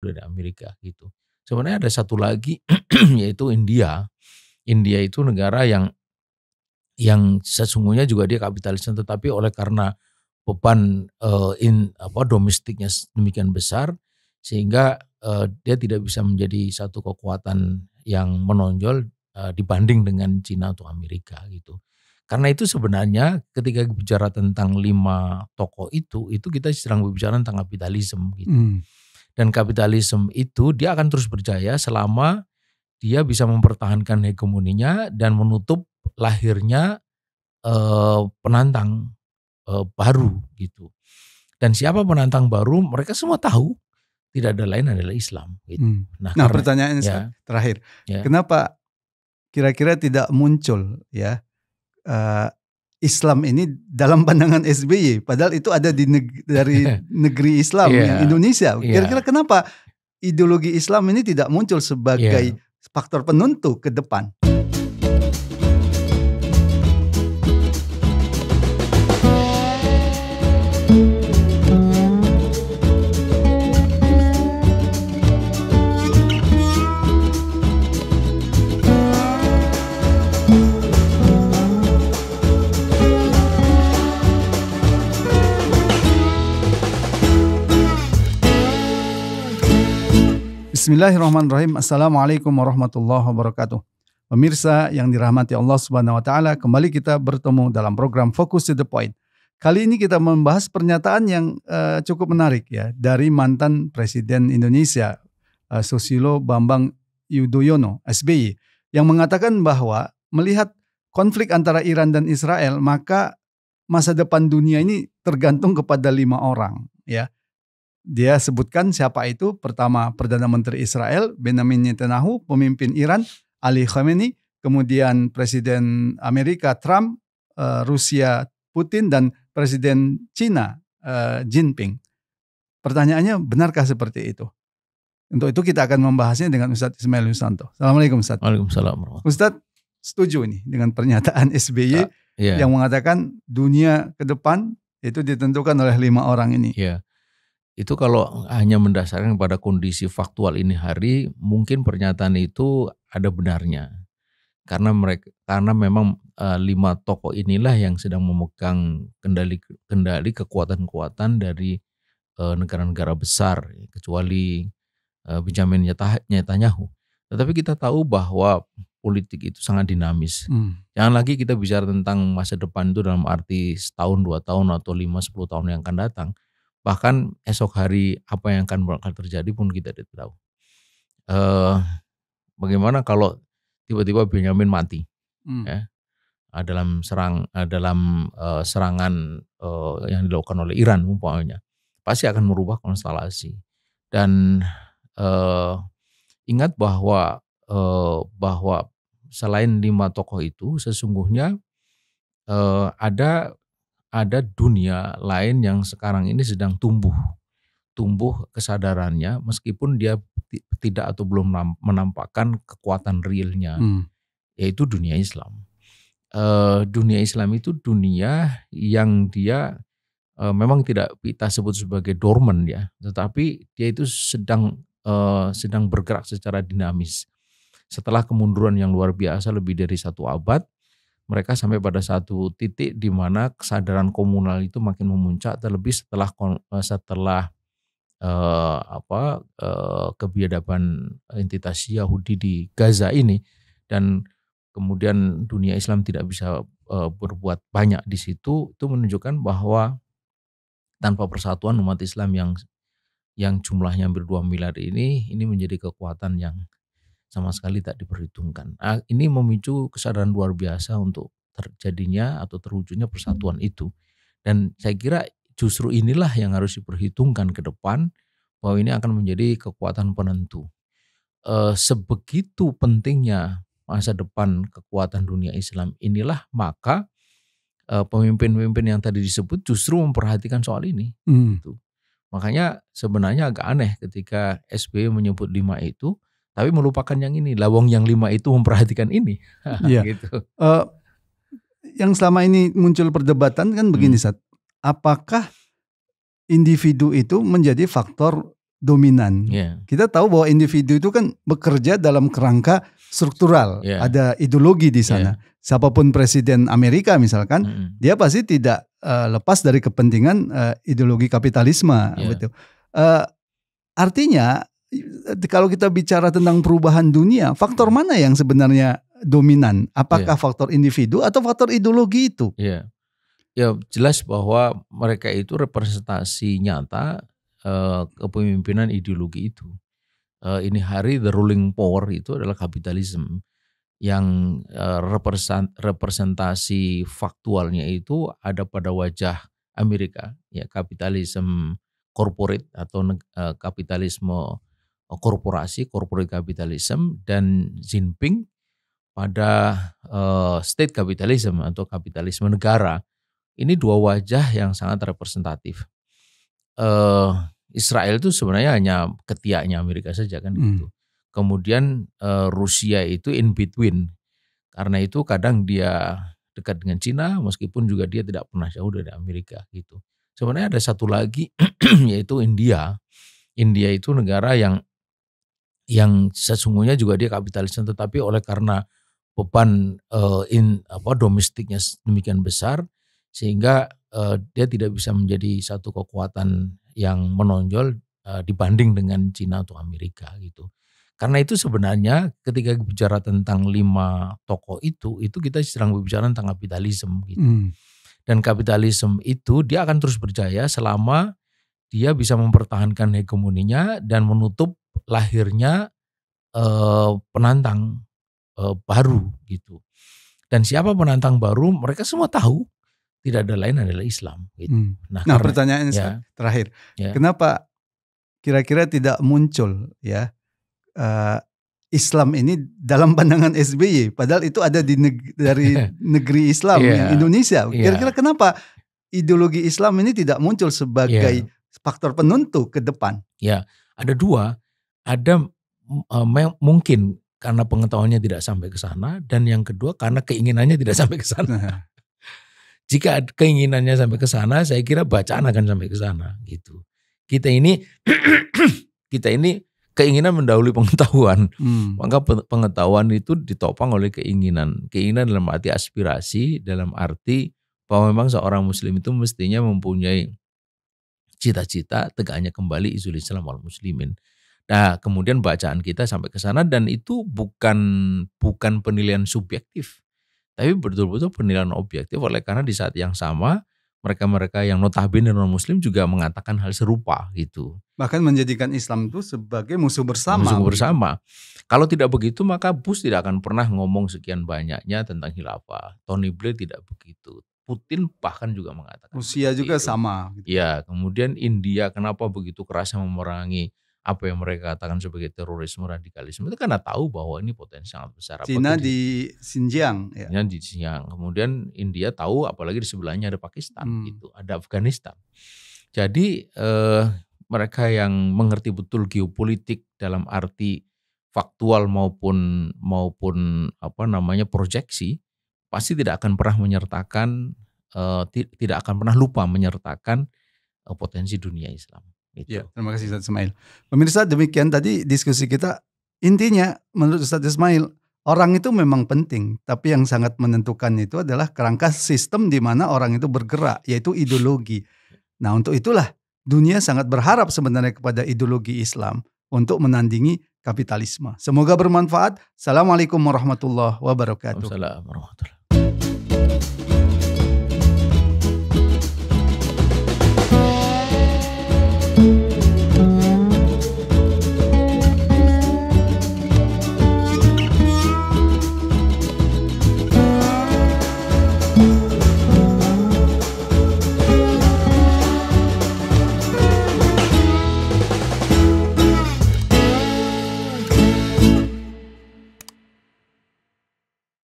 dari Amerika gitu. Sebenarnya ada satu lagi yaitu India. India itu negara yang sesungguhnya juga dia kapitalisme, tetapi oleh karena beban domestiknya demikian besar sehingga dia tidak bisa menjadi satu kekuatan yang menonjol dibanding dengan Cina atau Amerika gitu. Karena itu sebenarnya ketika bicara tentang 5 tokoh itu kita sedang berbicara tentang kapitalisme gitu. Dan kapitalisme itu dia akan terus berjaya selama dia bisa mempertahankan hegemoninya dan menutup lahirnya penantang baru gitu. Dan siapa penantang baru mereka semua tahu, tidak ada lain adalah Islam gitu. Nah, pertanyaan terakhir, kenapa kira-kira tidak muncul ya Islam ini dalam pandangan SBY, padahal itu ada dari negeri Islam yang Indonesia. Kira-kira kenapa ideologi Islam ini tidak muncul sebagai faktor penentu ke depan? Bismillahirrahmanirrahim. Assalamualaikum warahmatullahi wabarakatuh. Pemirsa yang dirahmati Allah Subhanahu wa taala, kembali kita bertemu dalam program Focus to the Point. Kali ini kita membahas pernyataan yang cukup menarik ya dari mantan Presiden Indonesia Susilo Bambang Yudhoyono SBY yang mengatakan bahwa melihat konflik antara Iran dan Israel, maka masa depan dunia ini tergantung kepada 5 orang ya. Dia sebutkan siapa itu. Pertama, Perdana Menteri Israel Benjamin Netanyahu, pemimpin Iran Ali Khamenei, kemudian Presiden Amerika Trump, Rusia Putin, dan Presiden Cina Jinping. Pertanyaannya, benarkah seperti itu? Untuk itu kita akan membahasnya dengan Ustadz Ismail Yusanto. Assalamualaikum Ustadz. Waalaikumsalam. Ustadz setuju nih dengan pernyataan SBY yang mengatakan dunia ke depan itu ditentukan oleh 5 orang ini. Iya. Itu kalau hanya mendasarkan pada kondisi faktual ini hari, mungkin pernyataan itu ada benarnya. Karena memang 5 tokoh inilah yang sedang memegang kendali kekuatan-kekuatan dari negara-negara besar, kecuali Benjamin Netanyahu. Tetapi kita tahu bahwa politik itu sangat dinamis. Jangan lagi kita bicara tentang masa depan itu dalam arti setahun, 2 tahun, atau 5-10 tahun yang akan datang. Bahkan esok hari apa yang akan terjadi pun kita tidak tahu. Bagaimana kalau tiba-tiba Benjamin mati ya, dalam serangan yang dilakukan oleh Iran umpamanya, pasti akan merubah konstelasi. Dan ingat bahwa selain 5 tokoh itu sesungguhnya ada dunia lain yang sekarang ini sedang tumbuh kesadarannya, meskipun dia tidak atau belum menampakkan kekuatan realnya, yaitu dunia Islam. Dunia Islam itu dunia yang dia memang tidak kita sebut sebagai dormant ya, tetapi dia itu sedang bergerak secara dinamis. Setelah kemunduran yang luar biasa lebih dari 1 abad, mereka sampai pada satu titik di mana kesadaran komunal itu makin memuncak, terlebih setelah kebiadaban entitas Yahudi di Gaza ini, dan kemudian dunia Islam tidak bisa berbuat banyak di situ. Itu menunjukkan bahwa tanpa persatuan umat Islam yang jumlahnya hampir 2 miliar ini menjadi kekuatan yang sama sekali tak diperhitungkan. Ini memicu kesadaran luar biasa untuk terjadinya atau terwujudnya persatuan itu. Dan saya kira justru inilah yang harus diperhitungkan ke depan, bahwa ini akan menjadi kekuatan penentu. Sebegitu pentingnya masa depan kekuatan dunia Islam inilah, maka pemimpin-pemimpin yang tadi disebut justru memperhatikan soal ini. Gitu. Makanya sebenarnya agak aneh ketika SBY menyebut 5 itu, tapi melupakan yang ini. Lawang yang 5 itu memperhatikan ini. Iya. Gitu. Yang selama ini muncul perdebatan kan begini, Ustadz. Apakah individu itu menjadi faktor dominan. Yeah. Kita tahu bahwa individu itu kan bekerja dalam kerangka struktural, ada ideologi di sana. Siapapun presiden Amerika misalkan, dia pasti tidak lepas dari kepentingan ideologi kapitalisme. Betul. Artinya kalau kita bicara tentang perubahan dunia, faktor mana yang sebenarnya dominan? Apakah faktor individu atau faktor ideologi itu? Ya, jelas bahwa mereka itu representasi nyata kepemimpinan ideologi itu. Ini hari the ruling power itu adalah kapitalisme yang representasi faktualnya itu ada pada wajah Amerika, ya, kapitalisme corporate atau kapitalisme korporasi, corporate capitalism, dan Jinping pada state capitalism atau kapitalisme negara. Ini dua wajah yang sangat representatif. Israel itu sebenarnya hanya ketiaknya Amerika saja kan gitu. Kemudian Rusia itu in between. Karena itu kadang dia dekat dengan Cina meskipun juga dia tidak pernah jauh dari Amerika gitu. Sebenarnya ada satu lagi yaitu India. India itu negara yang sesungguhnya juga dia kapitalisme, tetapi oleh karena beban domestiknya demikian besar sehingga dia tidak bisa menjadi satu kekuatan yang menonjol dibanding dengan Cina atau Amerika gitu. Karena itu sebenarnya ketika bicara tentang 5 tokoh itu kita sedang berbicara tentang kapitalisme gitu. Dan kapitalisme itu dia akan terus berjaya selama dia bisa mempertahankan hegemoninya dan menutup lahirnya penantang baru gitu. Dan siapa penantang baru? Mereka semua tahu tidak ada lain adalah Islam. Gitu. Nah, pertanyaan terakhir, kenapa kira-kira tidak muncul ya Islam ini dalam pandangan SBY? Padahal itu ada dari negeri Islam yang Indonesia. Kira-kira kenapa ideologi Islam ini tidak muncul sebagai faktor penentu ke depan? Ya, ada dua. Ada mungkin karena pengetahuannya tidak sampai ke sana, dan yang kedua karena keinginannya tidak sampai ke sana. Jika keinginannya sampai ke sana, saya kira bacaan akan sampai ke sana gitu. Kita ini keinginan mendahului pengetahuan. Maka pengetahuan itu ditopang oleh keinginan. Keinginan dalam arti aspirasi, dalam arti bahwa memang seorang muslim itu mestinya mempunyai cita-cita tegaknya kembali izul Islam wal muslimin. Nah, kemudian bacaan kita sampai ke sana, dan itu bukan penilaian subjektif, tapi betul-betul penilaian objektif. Oleh karena di saat yang sama mereka-mereka yang notabene non muslim juga mengatakan hal serupa gitu. Bahkan menjadikan Islam itu sebagai musuh bersama. Musuh bersama. Kalau tidak begitu maka Bush tidak akan pernah ngomong sekian banyaknya tentang khilafah. Tony Blair tidak begitu. Putin bahkan juga mengatakan. Rusia juga itu sama. Gitu. Ya, kemudian India kenapa begitu kerasnya memerangi apa yang mereka katakan sebagai terorisme, radikalisme, itu karena tahu bahwa ini potensi sangat besar. Cina di Xinjiang. Ya. Di Xinjiang. Kemudian India tahu, apalagi di sebelahnya ada Pakistan, gitu, ada Afghanistan. Jadi mereka yang mengerti betul geopolitik dalam arti faktual maupun proyeksi, pasti tidak akan pernah menyertakan, tidak akan pernah lupa menyertakan potensi dunia Islam. Ya, terima kasih Ustaz Ismail. Pemirsa, demikian tadi diskusi kita. Intinya menurut Ustaz Ismail, orang itu memang penting, tapi yang sangat menentukan itu adalah kerangka sistem di mana orang itu bergerak, yaitu ideologi. Nah, untuk itulah dunia sangat berharap sebenarnya kepada ideologi Islam untuk menandingi kapitalisme. Semoga bermanfaat. Assalamualaikum warahmatullahi wabarakatuh. Waalaikumsalam warahmatullahi wabarakatuh.